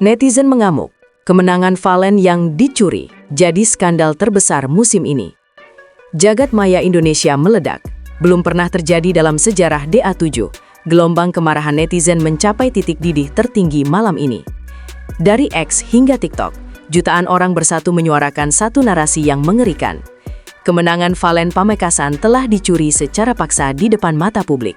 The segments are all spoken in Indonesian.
Netizen mengamuk, kemenangan Valen yang dicuri jadi skandal terbesar musim ini. Jagat maya Indonesia meledak, belum pernah terjadi dalam sejarah DA7. Gelombang kemarahan netizen mencapai titik didih tertinggi malam ini. Dari X hingga TikTok, jutaan orang bersatu menyuarakan satu narasi yang mengerikan. Kemenangan Valen Pamekasan telah dicuri secara paksa di depan mata publik.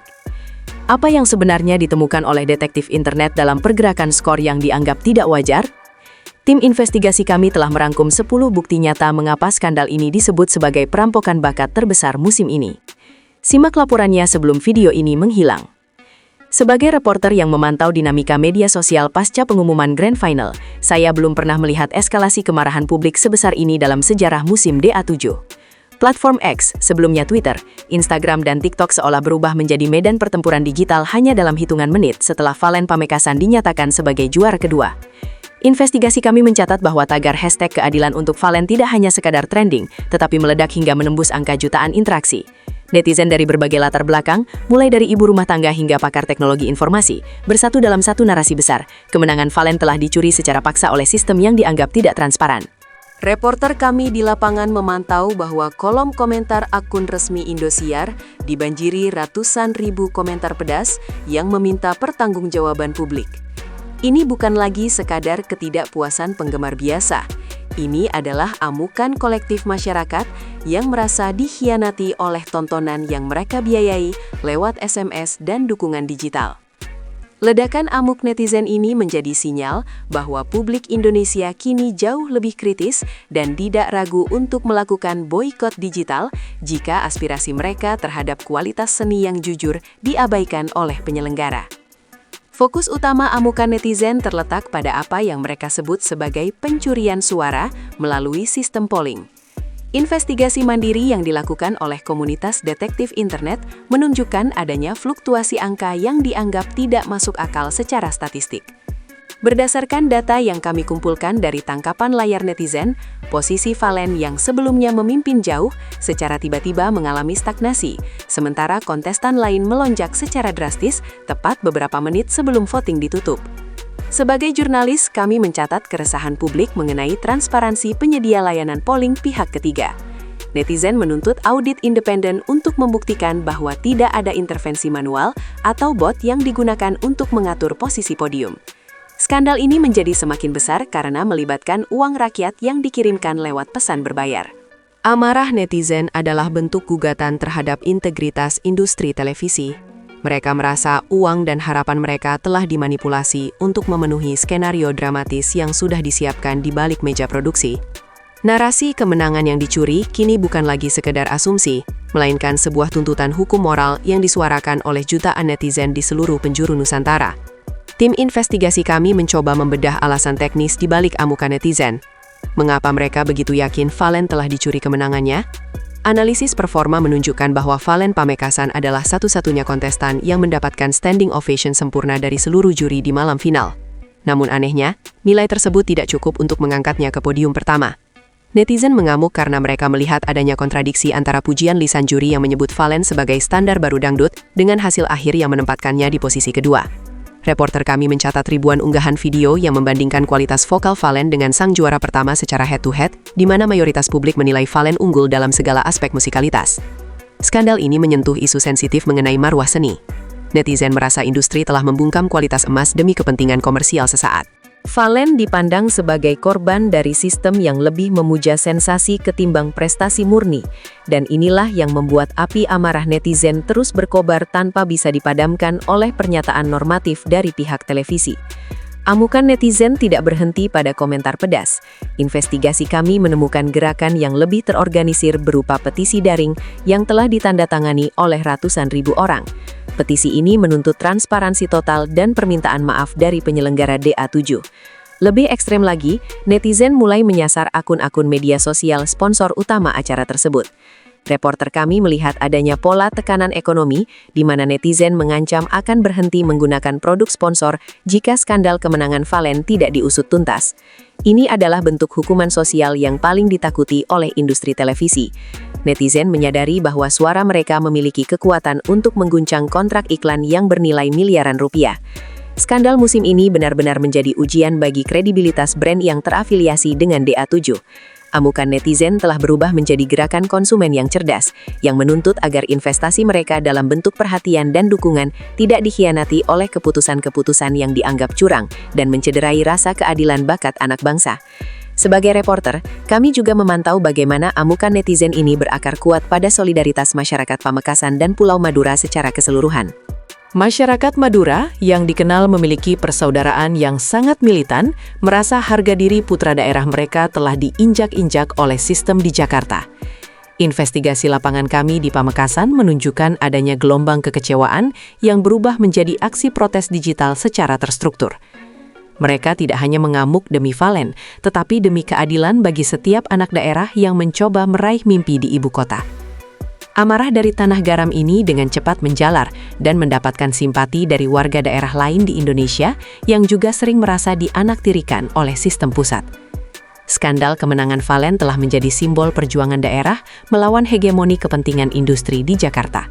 Apa yang sebenarnya ditemukan oleh detektif internet dalam pergerakan skor yang dianggap tidak wajar? Tim investigasi kami telah merangkum 10 bukti nyata mengapa skandal ini disebut sebagai perampokan bakat terbesar musim ini. Simak laporannya sebelum video ini menghilang. Sebagai reporter yang memantau dinamika media sosial pasca pengumuman Grand Final, saya belum pernah melihat eskalasi kemarahan publik sebesar ini dalam sejarah musim DA7. Platform X, sebelumnya Twitter, Instagram dan TikTok seolah berubah menjadi medan pertempuran digital hanya dalam hitungan menit setelah Valen Pamekasan dinyatakan sebagai juara kedua. Investigasi kami mencatat bahwa tagar hashtag keadilan untuk Valen tidak hanya sekadar trending, tetapi meledak hingga menembus angka jutaan interaksi. Netizen dari berbagai latar belakang, mulai dari ibu rumah tangga hingga pakar teknologi informasi, bersatu dalam satu narasi besar. Kemenangan Valen telah dicuri secara paksa oleh sistem yang dianggap tidak transparan. Reporter kami di lapangan memantau bahwa kolom komentar akun resmi Indosiar dibanjiri ratusan ribu komentar pedas yang meminta pertanggungjawaban publik. Ini bukan lagi sekadar ketidakpuasan penggemar biasa. Ini adalah amukan kolektif masyarakat yang merasa dikhianati oleh tontonan yang mereka biayai lewat SMS dan dukungan digital. Ledakan amuk netizen ini menjadi sinyal bahwa publik Indonesia kini jauh lebih kritis dan tidak ragu untuk melakukan boikot digital jika aspirasi mereka terhadap kualitas seni yang jujur diabaikan oleh penyelenggara. Fokus utama amukan netizen terletak pada apa yang mereka sebut sebagai pencurian suara melalui sistem polling. Investigasi mandiri yang dilakukan oleh komunitas detektif internet menunjukkan adanya fluktuasi angka yang dianggap tidak masuk akal secara statistik. Berdasarkan data yang kami kumpulkan dari tangkapan layar netizen, posisi Valen yang sebelumnya memimpin jauh secara tiba-tiba mengalami stagnasi, sementara kontestan lain melonjak secara drastis tepat beberapa menit sebelum voting ditutup. Sebagai jurnalis, kami mencatat keresahan publik mengenai transparansi penyedia layanan polling pihak ketiga. Netizen menuntut audit independen untuk membuktikan bahwa tidak ada intervensi manual atau bot yang digunakan untuk mengatur posisi podium. Skandal ini menjadi semakin besar karena melibatkan uang rakyat yang dikirimkan lewat pesan berbayar. Amarah netizen adalah bentuk gugatan terhadap integritas industri televisi. Mereka merasa uang dan harapan mereka telah dimanipulasi untuk memenuhi skenario dramatis yang sudah disiapkan di balik meja produksi. Narasi kemenangan yang dicuri kini bukan lagi sekedar asumsi, melainkan sebuah tuntutan hukum moral yang disuarakan oleh jutaan netizen di seluruh penjuru Nusantara. Tim investigasi kami mencoba membedah alasan teknis di balik amukan netizen. Mengapa mereka begitu yakin Valen telah dicuri kemenangannya? Analisis performa menunjukkan bahwa Valen Pamekasan adalah satu-satunya kontestan yang mendapatkan standing ovation sempurna dari seluruh juri di malam final. Namun anehnya, nilai tersebut tidak cukup untuk mengangkatnya ke podium pertama. Netizen mengamuk karena mereka melihat adanya kontradiksi antara pujian lisan juri yang menyebut Valen sebagai standar baru dangdut dengan hasil akhir yang menempatkannya di posisi kedua. Reporter kami mencatat ribuan unggahan video yang membandingkan kualitas vokal Valen dengan sang juara pertama secara head-to-head, di mana mayoritas publik menilai Valen unggul dalam segala aspek musikalitas. Skandal ini menyentuh isu sensitif mengenai marwah seni. Netizen merasa industri telah membungkam kualitas emas demi kepentingan komersial sesaat. Valen dipandang sebagai korban dari sistem yang lebih memuja sensasi ketimbang prestasi murni, dan inilah yang membuat api amarah netizen terus berkobar tanpa bisa dipadamkan oleh pernyataan normatif dari pihak televisi. Amukan netizen tidak berhenti pada komentar pedas. Investigasi kami menemukan gerakan yang lebih terorganisir berupa petisi daring yang telah ditandatangani oleh ratusan ribu orang. Petisi ini menuntut transparansi total dan permintaan maaf dari penyelenggara DA7. Lebih ekstrem lagi, netizen mulai menyasar akun-akun media sosial sponsor utama acara tersebut. Reporter kami melihat adanya pola tekanan ekonomi di mana netizen mengancam akan berhenti menggunakan produk sponsor jika skandal kemenangan Valen tidak diusut tuntas. Ini adalah bentuk hukuman sosial yang paling ditakuti oleh industri televisi. Netizen menyadari bahwa suara mereka memiliki kekuatan untuk mengguncang kontrak iklan yang bernilai miliaran rupiah. Skandal musim ini benar-benar menjadi ujian bagi kredibilitas brand yang terafiliasi dengan DA7. Amukan netizen telah berubah menjadi gerakan konsumen yang cerdas, yang menuntut agar investasi mereka dalam bentuk perhatian dan dukungan tidak dikhianati oleh keputusan-keputusan yang dianggap curang dan mencederai rasa keadilan bakat anak bangsa. Sebagai reporter, kami juga memantau bagaimana amukan netizen ini berakar kuat pada solidaritas masyarakat Pamekasan dan Pulau Madura secara keseluruhan. Masyarakat Madura yang dikenal memiliki persaudaraan yang sangat militan merasa harga diri putra daerah mereka telah diinjak-injak oleh sistem di Jakarta. Investigasi lapangan kami di Pamekasan menunjukkan adanya gelombang kekecewaan yang berubah menjadi aksi protes digital secara terstruktur. Mereka tidak hanya mengamuk demi Valen, tetapi demi keadilan bagi setiap anak daerah yang mencoba meraih mimpi di ibu kota. Amarah dari tanah garam ini dengan cepat menjalar dan mendapatkan simpati dari warga daerah lain di Indonesia yang juga sering merasa dianaktirikan oleh sistem pusat. Skandal kemenangan Valen telah menjadi simbol perjuangan daerah melawan hegemoni kepentingan industri di Jakarta.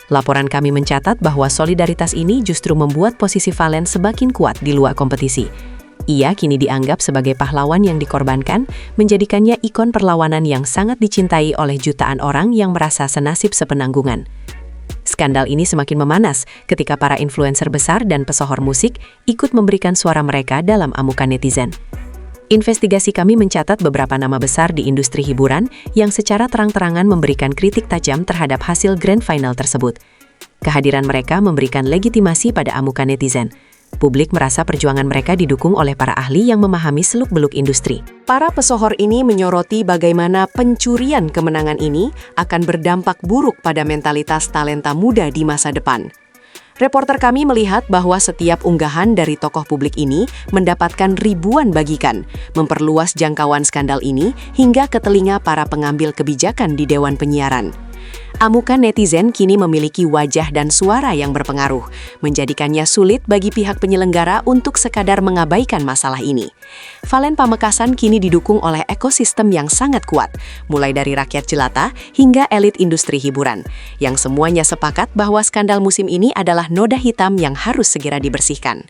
Laporan kami mencatat bahwa solidaritas ini justru membuat posisi Valen semakin kuat di luar kompetisi. Ia kini dianggap sebagai pahlawan yang dikorbankan, menjadikannya ikon perlawanan yang sangat dicintai oleh jutaan orang yang merasa senasib sepenanggungan. Skandal ini semakin memanas ketika para influencer besar dan pesohor musik ikut memberikan suara mereka dalam amukan netizen. Investigasi kami mencatat beberapa nama besar di industri hiburan yang secara terang-terangan memberikan kritik tajam terhadap hasil grand final tersebut. Kehadiran mereka memberikan legitimasi pada amukan netizen. Publik merasa perjuangan mereka didukung oleh para ahli yang memahami seluk-beluk industri. Para pesohor ini menyoroti bagaimana pencurian kemenangan ini akan berdampak buruk pada mentalitas talenta muda di masa depan. Reporter kami melihat bahwa setiap unggahan dari tokoh publik ini mendapatkan ribuan bagikan, memperluas jangkauan skandal ini hingga ke telinga para pengambil kebijakan di Dewan Penyiaran. Amukan netizen kini memiliki wajah dan suara yang berpengaruh, menjadikannya sulit bagi pihak penyelenggara untuk sekadar mengabaikan masalah ini. Valen Pamekasan kini didukung oleh ekosistem yang sangat kuat, mulai dari rakyat jelata hingga elit industri hiburan, yang semuanya sepakat bahwa skandal musim ini adalah noda hitam yang harus segera dibersihkan.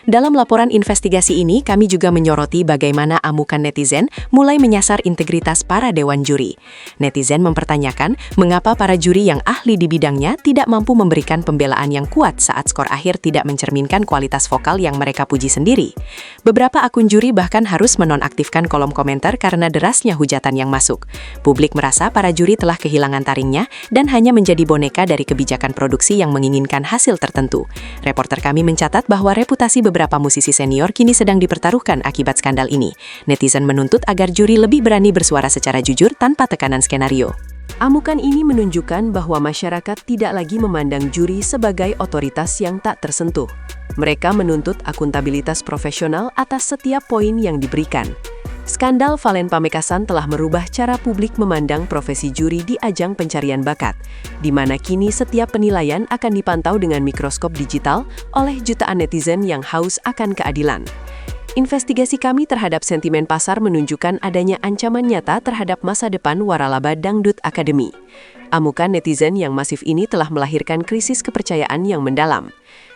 Dalam laporan investigasi ini, kami juga menyoroti bagaimana amukan netizen mulai menyasar integritas para dewan juri. Netizen mempertanyakan mengapa para juri yang ahli di bidangnya tidak mampu memberikan pembelaan yang kuat saat skor akhir tidak mencerminkan kualitas vokal yang mereka puji sendiri. Beberapa akun juri bahkan harus menonaktifkan kolom komentar karena derasnya hujatan yang masuk. Publik merasa para juri telah kehilangan taringnya dan hanya menjadi boneka dari kebijakan produksi yang menginginkan hasil tertentu. Reporter kami mencatat bahwa reputasi beberapa musisi senior kini sedang dipertaruhkan akibat skandal ini. Netizen menuntut agar juri lebih berani bersuara secara jujur tanpa tekanan skenario. Amukan ini menunjukkan bahwa masyarakat tidak lagi memandang juri sebagai otoritas yang tak tersentuh. Mereka menuntut akuntabilitas profesional atas setiap poin yang diberikan. Skandal Valen Pamekasan telah merubah cara publik memandang profesi juri di ajang pencarian bakat, di mana kini setiap penilaian akan dipantau dengan mikroskop digital oleh jutaan netizen yang haus akan keadilan. Investigasi kami terhadap sentimen pasar menunjukkan adanya ancaman nyata terhadap masa depan waralaba Dangdut Academy. Amukan netizen yang masif ini telah melahirkan krisis kepercayaan yang mendalam.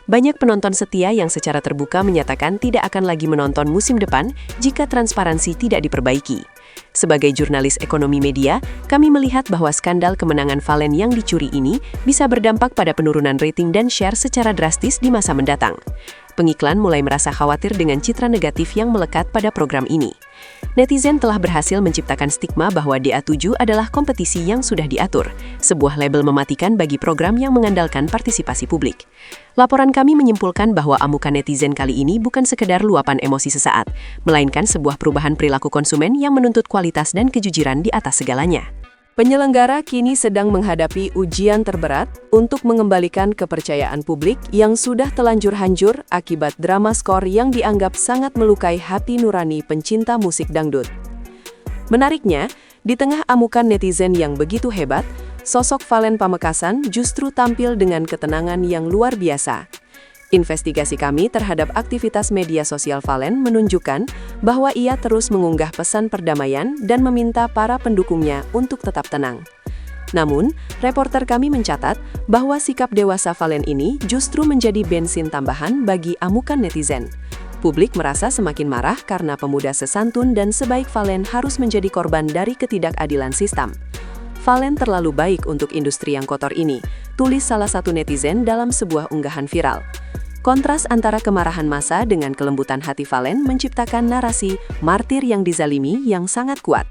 Banyak penonton setia yang secara terbuka menyatakan tidak akan lagi menonton musim depan jika transparansi tidak diperbaiki. Sebagai jurnalis ekonomi media, kami melihat bahwa skandal kemenangan Valen yang dicuri ini bisa berdampak pada penurunan rating dan share secara drastis di masa mendatang. Pengiklan mulai merasa khawatir dengan citra negatif yang melekat pada program ini. Netizen telah berhasil menciptakan stigma bahwa DA7 adalah kompetisi yang sudah diatur, sebuah label mematikan bagi program yang mengandalkan partisipasi publik. Laporan kami menyimpulkan bahwa amukan netizen kali ini bukan sekedar luapan emosi sesaat, melainkan sebuah perubahan perilaku konsumen yang menuntut kualitas dan kejujuran di atas segalanya. Penyelenggara kini sedang menghadapi ujian terberat untuk mengembalikan kepercayaan publik yang sudah telanjur hancur akibat drama skor yang dianggap sangat melukai hati nurani pencinta musik dangdut. Menariknya, di tengah amukan netizen yang begitu hebat, sosok Valen Pamekasan justru tampil dengan ketenangan yang luar biasa. Investigasi kami terhadap aktivitas media sosial Valen menunjukkan bahwa ia terus mengunggah pesan perdamaian dan meminta para pendukungnya untuk tetap tenang. Namun, reporter kami mencatat bahwa sikap dewasa Valen ini justru menjadi bensin tambahan bagi amukan netizen. Publik merasa semakin marah karena pemuda sesantun dan sebaik Valen harus menjadi korban dari ketidakadilan sistem. Valen terlalu baik untuk industri yang kotor ini, tulis salah satu netizen dalam sebuah unggahan viral. Kontras antara kemarahan massa dengan kelembutan hati Valen menciptakan narasi martir yang dizalimi yang sangat kuat.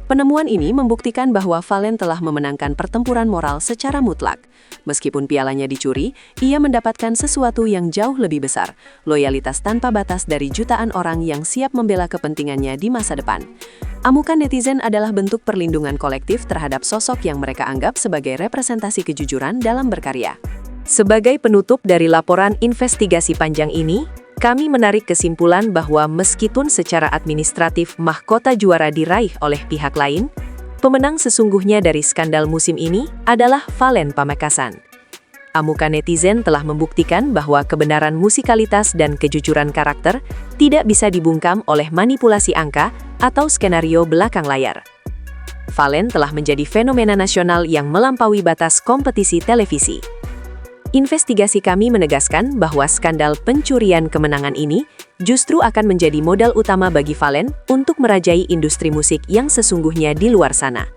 Penemuan ini membuktikan bahwa Valen telah memenangkan pertempuran moral secara mutlak. Meskipun pialanya dicuri, ia mendapatkan sesuatu yang jauh lebih besar, loyalitas tanpa batas dari jutaan orang yang siap membela kepentingannya di masa depan. Amukan netizen adalah bentuk perlindungan kolektif terhadap sosok yang mereka anggap sebagai representasi kejujuran dalam berkarya. Sebagai penutup dari laporan investigasi panjang ini, kami menarik kesimpulan bahwa meskipun secara administratif mahkota juara diraih oleh pihak lain, pemenang sesungguhnya dari skandal musim ini adalah Valen Pamekasan. Amukan netizen telah membuktikan bahwa kebenaran musikalitas dan kejujuran karakter tidak bisa dibungkam oleh manipulasi angka atau skenario belakang layar. Valen telah menjadi fenomena nasional yang melampaui batas kompetisi televisi. Investigasi kami menegaskan bahwa skandal pencurian kemenangan ini justru akan menjadi modal utama bagi Valen untuk merajai industri musik yang sesungguhnya di luar sana.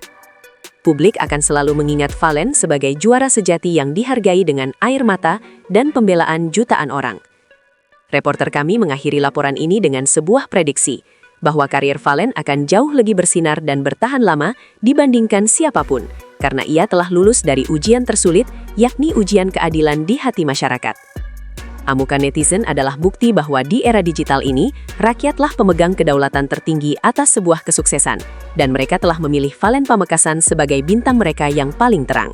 Publik akan selalu mengingat Valen sebagai juara sejati yang dihargai dengan air mata dan pembelaan jutaan orang. Reporter kami mengakhiri laporan ini dengan sebuah prediksi, bahwa karir Valen akan jauh lebih bersinar dan bertahan lama dibandingkan siapapun, karena ia telah lulus dari ujian tersulit, yakni ujian keadilan di hati masyarakat. Amukan netizen adalah bukti bahwa di era digital ini, rakyatlah pemegang kedaulatan tertinggi atas sebuah kesuksesan, dan mereka telah memilih Valen Pamekasan sebagai bintang mereka yang paling terang.